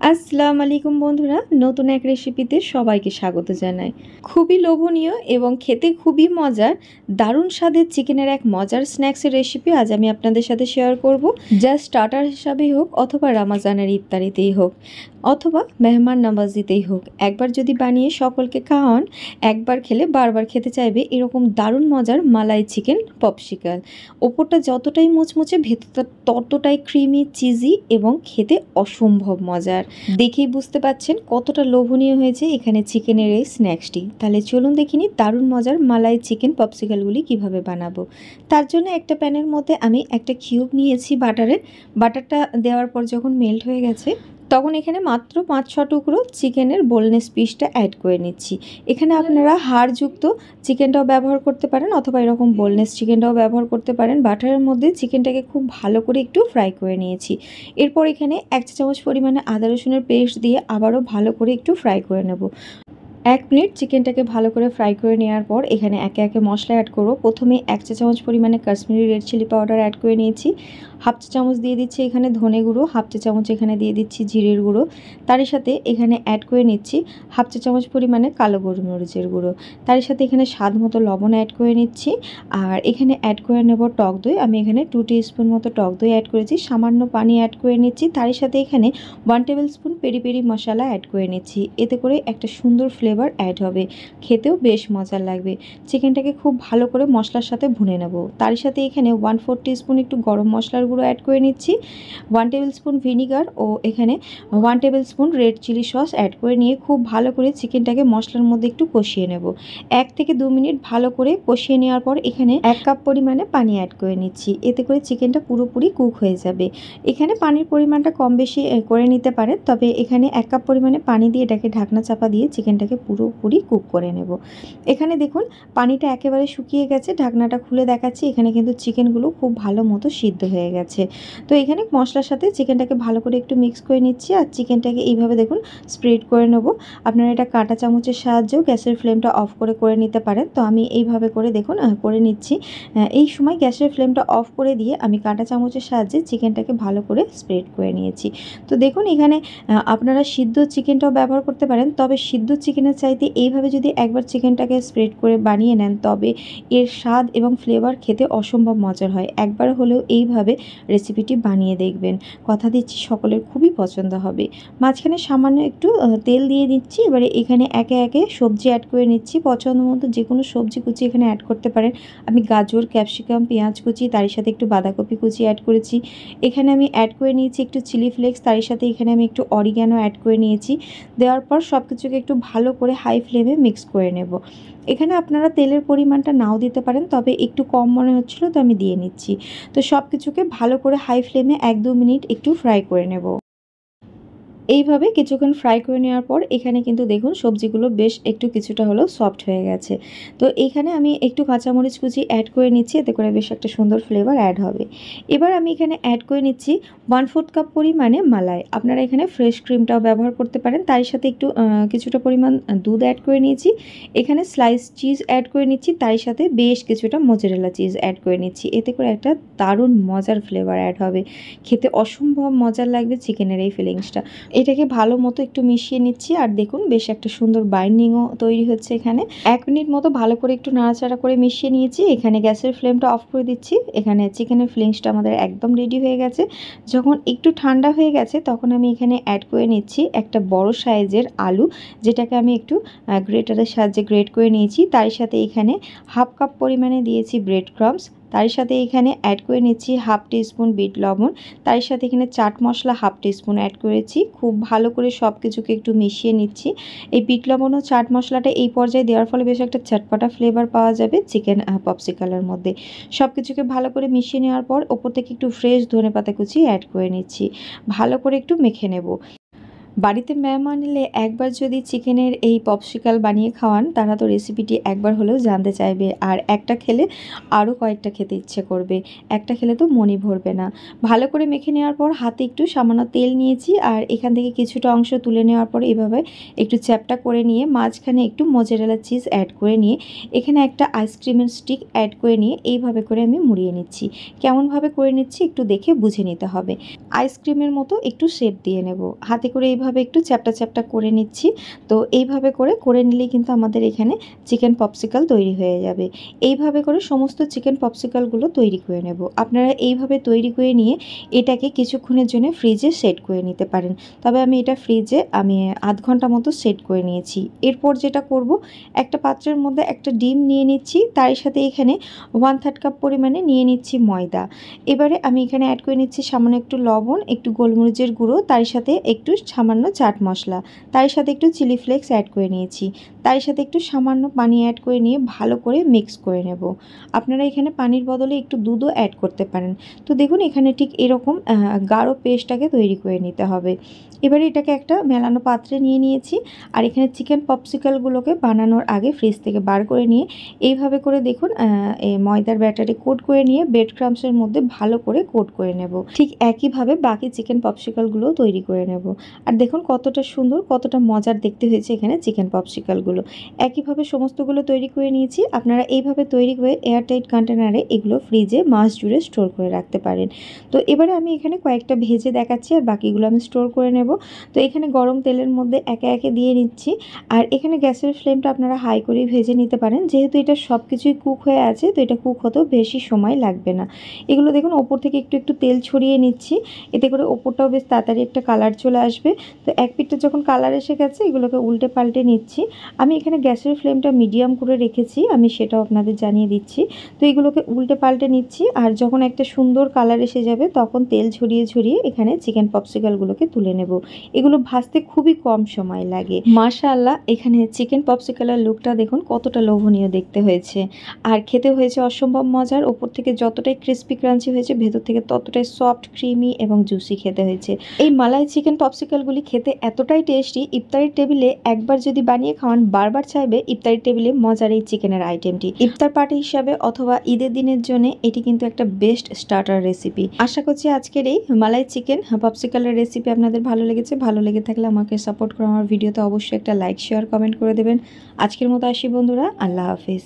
আসসালামু আলাইকুম বন্ধুরা, নতুন এক রেসিপিতে সবাইকে স্বাগত জানাই। খুবই লোভনীয় এবং খেতে খুবই মজার, দারুণ স্বাদের চিকেনের এক মজার স্ন্যাক্সের রেসিপি আজ আমি আপনাদের সাথে শেয়ার করব। জাস্ট স্টার্টার হিসাবেই হোক অথবা রমজানের ইফতারিতেই হোক অথবা মেহমান নওয়াজিতেই হোক, একবার যদি বানিয়ে সকলকে খাওয়ান, একবার খেলে বারবার খেতে চাইবে এরকম দারুণ মজার মালাই চিকেন পপসিকাল। ওপরটা যতটাই মুচমুচে, ভেতরটা ততটাই ক্রিমি চিজি এবং খেতে অসম্ভব মজার। দেখেই বুঝতে পাচ্ছেন কতটা লোভনীয় হয়েছে এখানে চিকেনের এই স্ন্যাক্সটি। তাহলে চলুন দেখিনি দারুণ মজার মালাই চিকেন পপসিকালগুলি কিভাবে বানাবো। তার জন্য একটা প্যানের মধ্যে আমি একটা কিউব নিয়েছি বাটারের। বাটারটা দেওয়ার পর যখন মেল্ট হয়ে গেছে তখন এখানে মাত্র 5-6 টুকরো চিকেনের বোনলেস পিসটা অ্যাড করে নিচ্ছি। এখানে আপনারা হাড়যুক্ত চিকেনটাও ব্যবহার করতে পারেন অথবা এরকম বোনলেস চিকেনটাও ব্যবহার করতে পারেন। বাটারের মধ্যে চিকেনটাকে খুব ভালো করে একটু ফ্রাই করে নিয়েছি। এরপর এখানে 1 চা চামচ পরিমাণে আদা রসুনের পেস্ট দিয়ে আবারও ভালো করে একটু ফ্রাই করে নেব। 1 মিনিট চিকেনটাকে ভালো করে ফ্রাই করে নেওয়ার পর এখানে একে একে মশলা অ্যাড করব। প্রথমে 1 চা চামচ পরিমাণে Kashmiri red chilli powder add করে নিয়েছি। 1/2 চা চামচ দিয়ে দিচ্ছি এখানে ধনে গুঁড়ো, 1/2 চা চামচ এখানে দিয়ে দিচ্ছি জিরের গুঁড়ো। তারই সাথে এখানে অ্যাড করে নিচ্ছি 1/2 চা চামচ পরিমাণে কালো গোলমরিচের গুঁড়ো। তারই সাথে এখানে স্বাদ মতো লবণ অ্যাড করে নিচ্ছি। আর এখানে অ্যাড করে নেব টক দই। আমি এখানে 2 টিস্পুন মতো টক দই অ্যাড করেছি। সামান্য পানি অ্যাড করে নিচ্ছি। তারই সাথে এখানে 1 টেবিল স্পুন পেরি পেরি মশলা অ্যাড করে নিচ্ছি। এতে করে একটা সুন্দর ফ্লেভার অ্যাড হবে, খেতেও বেশ মজার লাগবে। চিকেনটাকে খুব ভালো করে মশলার সাথে ভুনে নেব। তার সাথে এখানে 1/4 টিস্পুন একটু গরম মশলার গুঁড়ো অ্যাড করে নিচ্ছি, 1 টেবিল স্পুন ভিনিগার ও এখানে 1 tablespoon red chilli sauce add করে নিয়ে খুব ভালো করে চিকেনটাকে মশলার মধ্যে একটু কষিয়ে নেব। 1 থেকে 2 মিনিট ভালো করে কষিয়ে নেওয়ার পর এখানে 1 কাপ পরিমাণে পানি অ্যাড করে নিচ্ছি। এতে করে চিকেনটা পুরোপুরি কুক হয়ে যাবে। এখানে পানির পরিমাণটা কম বেশি করে নিতে পারেন, তবে এখানে 1 কাপ পরিমাণে পানি দিয়ে এটাকে ঢাকনা চাপা দিয়ে চিকেনটাকে পুরোপুরি কুক করে নেব। এখানে দেখুন পানিটা একেবারে শুকিয়ে গেছে। ঢাকনাটা খুলে দেখাচ্ছি, এখানে কিন্তু চিকেনগুলো খুব ভালো মতো সিদ্ধ হয়ে গেছে। তো এখানে মশলার সাথে চিকেনটাকে ভালো করে একটু মিক্স করে নিচ্ছি আর চিকেনটাকে এইভাবে দেখুন স্প্রেড করে নেব। আপনারা এটা কাঁটা চামচের সাহায্যেও গ্যাসের ফ্লেমটা অফ করে নিতে পারেন। তো আমি এইভাবে করে দেখুন করে নিচ্ছি। এই সময় গ্যাসের ফ্লেমটা অফ করে দিয়ে আমি কাঁটা চামচের সাহায্যে চিকেনটাকে ভালো করে স্প্রেড করে নিয়েছি। তো দেখুন এখানে আপনারা সিদ্ধ চিকেনটাও ব্যবহার করতে পারেন, তবে সিদ্ধ চিকেনের চাইতে এইভাবে যদি একবার চিকেনটাকে স্প্রেড করে বানিয়ে নেন তবে এর স্বাদ এবং ফ্লেভার খেতে অসম্ভব মজার হয়। একবার হলেও এইভাবে রেসিপিটি বানিয়ে দেখবেন, কথা দিচ্ছি সকলের খুবই পছন্দ হবে। মাঝখানে সামান্য একটু তেল দিয়ে দিচ্ছি। এবারে এখানে একে একে সবজি অ্যাড করে নিচ্ছি। পছন্দ মতো যে কোনো সবজি কুচি এখানে অ্যাড করতে পারেন। আমি গাজর, ক্যাপসিকাম, পেঁয়াজ কুচি, তার সাথে একটু বাঁধাকপি কুচি অ্যাড করেছি। এখানে আমি অ্যাড করে নিয়েছি একটু চিলি ফ্লেক্স, তার সাথে এখানে আমি একটু অরিগ্যানো অ্যাড করে নিয়েছি। দেওয়ার পর সব কিছুকে একটু ভালো করে হাই ফ্লেমে মিক্স করে নেব। এখানে আপনারা তেলের পরিমাণটা নাও দিতে পারেন, তবে একটু কম মনে হচ্ছিলো তো আমি দিয়ে নিচ্ছি। তো সব কিছুকে ভালো করে হাই ফ্লেমে 1-2 মিনিট একটু ফ্রাই করে নেব। এইভাবে কিছুক্ষণ ফ্রাই করে নেওয়ার পর এখানে কিন্তু দেখুন সবজিগুলো বেশ একটু কিছুটা হলেও সফট হয়ে গেছে। তো এইখানে আমি একটু কাঁচামরিচ কুচি অ্যাড করে নিচ্ছি, এতে করে বেশ একটা সুন্দর ফ্লেভার অ্যাড হবে। এবার আমি এখানে অ্যাড করে নিচ্ছি 1/4 কাপ পরিমাণে মালাই। আপনারা এখানে ফ্রেশ ক্রিমটাও ব্যবহার করতে পারেন। তার সাথে একটু কিছুটা পরিমাণ দুধ অ্যাড করে নিয়েছি। এখানে স্লাইস চিজ অ্যাড করে নিচ্ছি, তার সাথে বেশ কিছুটা মোজারেলা চিজ অ্যাড করে নিচ্ছি। এতে করে একটা দারুণ মজার ফ্লেভার অ্যাড হবে, খেতে অসম্ভব মজার লাগবে চিকেনের এই ফিলিংসটা। এটাকে ভালো মতো একটু মিশিয়ে নিচ্ছি আর দেখুন বেশ একটা সুন্দর বাইন্ডিংও তৈরি হচ্ছে। এখানে 1 মিনিট মতো ভালো করে একটু নাড়াচাড়া করে মিশিয়ে নিয়েছি। এখানে গ্যাসের ফ্লেমটা অফ করে দিচ্ছি। এখানে চিকেনের ফিলিংসটা আমাদের একদম রেডি হয়ে গেছে। যখন একটু ঠান্ডা হয়ে গেছে তখন আমি এখানে অ্যাড করে নিচ্ছি একটা বড় সাইজের আলু, যেটাকে আমি একটু গ্রেটারের সাহায্যে গ্রেট করে নিয়েছি। তার সাথে এখানে 1/2 কাপ পরিমাণে দিয়েছি ব্রেড ক্রাম্বস। তার সাথে এখানে অ্যাড করে নিচ্ছি 1/2 টিস্পুন বিট লবণ। তার সাথে এখানে চাট মশলা 1/2 টিস্পুন অ্যাড করেছি। খুব ভালো করে সব কিছুকে একটু মিশিয়ে নিচ্ছি। এই বিট লবণ ও চাট মশলাটা এই পর্যায়ে দেওয়ার ফলে বেশ একটা চটপটা ফ্লেভার পাওয়া যাবে চিকেন পপসিকালের মধ্যে। সব কিছুকে ভালো করে মিশিয়ে নেওয়ার পর ওপর থেকে একটু ফ্রেশ ধনেপাতা কুচি অ্যাড করে নিচ্ছি। ভালো করে একটু মেখে নেব। বাড়িতে মেহমান এলে একবার যদি চিকেনের এই পপসিকাল বানিয়ে খাওয়ান, তারা তো রেসিপিটি একবার হলেও জানতে চাইবে আর একটা খেলে আরও কয়েকটা খেতে ইচ্ছে করবে। একটা খেলে তো মনই ভরবে না। ভালো করে মেখে নেওয়ার পর হাতে একটু সামান্য তেল নিয়েছি আর এখান থেকে কিছুটা অংশ তুলে নেওয়ার পর এভাবে একটু চ্যাপটা করে নিয়ে মাঝখানে একটু মোজারেলা চিজ অ্যাড করে নিয়ে এখানে একটা আইসক্রিমের স্টিক অ্যাড করে নিয়ে এইভাবে করে আমি মুড়িয়ে নিচ্ছি। কেমনভাবে করে নিচ্ছি একটু দেখে বুঝে নিতে হবে। আইসক্রিমের মতো একটু শেপ দিয়ে নেব। হাতে করে এইভাবে এইভাবে একটু চ্যাপটা চ্যাপটা করে নিচ্ছি। তো এইভাবে করে নিলেই কিন্তু আমাদের এখানে চিকেন পপসিকাল তৈরি হয়ে যাবে। এইভাবে করে সমস্ত চিকেন পপসিকালগুলো তৈরি করে নেব। আপনারা এইভাবে তৈরি করে নিয়ে এটাকে কিছুক্ষণের জন্য ফ্রিজে সেট করে নিতে পারেন। তবে আমি এটা ফ্রিজে আধ ঘন্টা মতো সেট করে নিয়েছি। এরপর যেটা করব, একটা পাত্রের মধ্যে একটা ডিম নিয়ে নিচ্ছি, তার সাথে এখানে 1/3 কাপ পরিমাণে নিয়ে নিচ্ছি ময়দা। এবারে আমি এখানে অ্যাড করে নিচ্ছি সামান্য একটু লবণ, একটু গোলমরিচের গুঁড়ো, তার সাথে একটু সামান্য চাট মশলা, তার সাথে একটু চিলি ফ্লেক্স অ্যাড করে নিয়েছি, তার সাথে একটু সামান্য পানি অ্যাড করে নিয়ে ভালো করে মিক্স করে নেব। আপনারা এখানে পানির বদলে একটু দুধও অ্যাড করতে পারেন। তো দেখুন এখানে ঠিক এরকম গাঢ় পেস্টটাকে তৈরি করে নিতে হবে। এবারে এটাকে একটা মেলানো পাত্রে নিয়ে নিয়েছি, আর এখানে চিকেন পপসিকালগুলোকে বানানোর আগে ফ্রিজ থেকে বার করে নিয়ে এইভাবে করে দেখুন এই ময়দার ব্যাটারে কোট করে নিয়ে ব্রেড ক্রাম্বসের মধ্যে ভালো করে কোট করে নেব। ঠিক একইভাবে বাকি চিকেন পপসিকালগুলোও তৈরি করে নেব। আর দেখুন কতটা সুন্দর, কতটা মজার দেখতে হয়েছে এখানে চিকেন পপসিকালগুলো। একইভাবে সমস্তগুলো তৈরি করে নিয়েছি। আপনারা এইভাবে তৈরি করে এয়ারটাইট কন্টেনারে এগুলো ফ্রিজে মাস জুড়ে স্টোর করে রাখতে পারেন। তো এবারে আমি এখানে কয়েকটা ভেজে দেখাচ্ছি, আর বাকিগুলো আমি স্টোর করে নেব। তো এখানে গরম তেলের মধ্যে একে একে দিয়ে নিচ্ছি, আর এখানে গ্যাসের ফ্লেমটা আপনারা হাই করেই ভেজে নিতে পারেন। যেহেতু এটা সব কিছুই কুক হয়ে আছে, তো এটা কুক হতেও বেশি সময় লাগবে না। এগুলো দেখুন ওপর থেকে একটু একটু তেল ছড়িয়ে নিচ্ছি, এতে করে ওপরটাও বেশ তাড়াতাড়ি একটা কালার চলে আসবে। তো এক পিঠটা যখন কালার এসে গেছে, এগুলোকে উল্টে পাল্টে নিচ্ছি। আমি এখানে গ্যাসের ফ্লেমটা মিডিয়াম করে রেখেছি, আমি সেটাও আপনাদের জানিয়ে দিচ্ছি। তো এগুলোকে উল্টে পাল্টে নিচ্ছি, আর যখন একটা সুন্দর কালার এসে যাবে তখন তেল ঝরিয়ে ঝরিয়ে এখানে চিকেন পপসিকালগুলোকে তুলে নেব। এগুলো ভাজতে খুবই কম সময় লাগে। মাশাআল্লাহ, এখানে চিকেন পপসিকালের লুকটা দেখুন কতটা লোভনীয় দেখতে হয়েছে, আর খেতে হয়েছে অসম্ভব মজার। ওপর থেকে যতটাই ক্রিস্পি ক্রাঞ্চি হয়েছে, ভেতর থেকে ততটাই সফট, ক্রিমি এবং জুসি খেতে হয়েছে। এই মালাই চিকেন পপসিকালগুলি খেতে এতটাই টেস্টি, ইফতারের টেবিলে একবার যদি বানিয়ে খাওয়ান বারবার চাইবে ইফতারের টেবিলে মজার এই চিকেনের আইটেমটি। ইফতার পার্টি হিসাবে অথবা ঈদের দিনের জন্য এটি কিন্তু একটা বেস্ট স্টার্টার রেসিপি। আশা করছি আজকের এই মালাই চিকেন পপসিকালের রেসিপি আপনাদের ভালো লেগেছে। ভালো লেগে থাকলে আমাকে সাপোর্ট করে আমার ভিডিওতে অবশ্যই একটা লাইক, শেয়ার, কমেন্ট করে দেবেন। আজকের মতো আসি বন্ধুরা, আল্লাহ হাফিজ।